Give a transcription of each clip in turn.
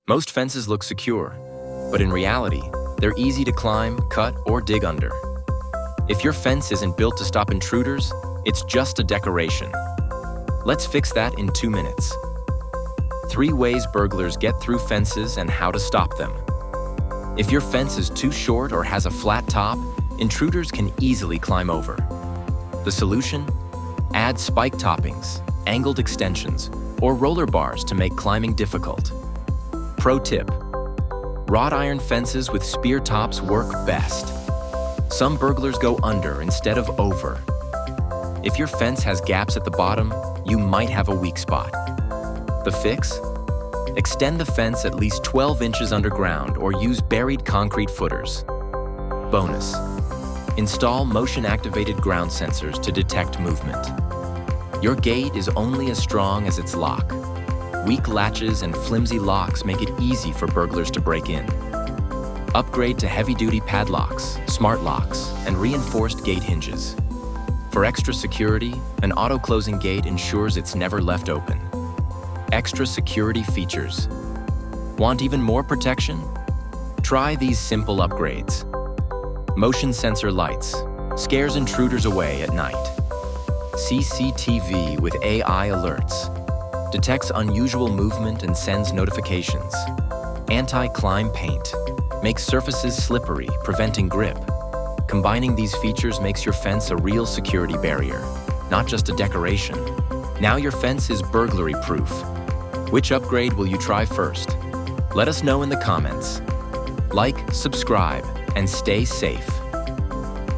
Most fences look secure, but in reality, they're easy to climb, cut, or dig under. If your fence isn't built to stop intruders, it's just a decoration. Let's fix that in 2 minutes. 3 ways burglars get through fences and how to stop them. If your fence is too short or has a flat top, intruders can easily climb over. The solution? Add spike toppings, angled extensions, or roller bars to make climbing difficult. Pro tip: wrought iron fences with spear tops work best. Some burglars go under instead of over. If your fence has gaps at the bottom, you might have a weak spot. The fix? Extend the fence at least 12 inches underground or use buried concrete footers. Bonus: install motion-activated ground sensors to detect movement. Your gate is only as strong as its lock. Weak latches and flimsy locks make it easy for burglars to break in. Upgrade to heavy-duty padlocks, smart locks, and reinforced gate hinges. For extra security, an auto-closing gate ensures it's never left open. Extra security features. Want even more protection? Try these simple upgrades. Motion sensor lights scares intruders away at night. CCTV with AI alerts detects unusual movement and sends notifications. Anti-climb paint makes surfaces slippery, preventing grip. Combining these features makes your fence a real security barrier, not just a decoration. Now your fence is burglary-proof. Which upgrade will you try first? Let us know in the comments. Like, subscribe, and stay safe.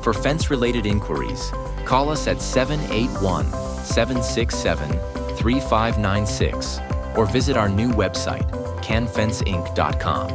For fence-related inquiries, call us at 781-767-3596 or visit our new website, canfenceinc.com.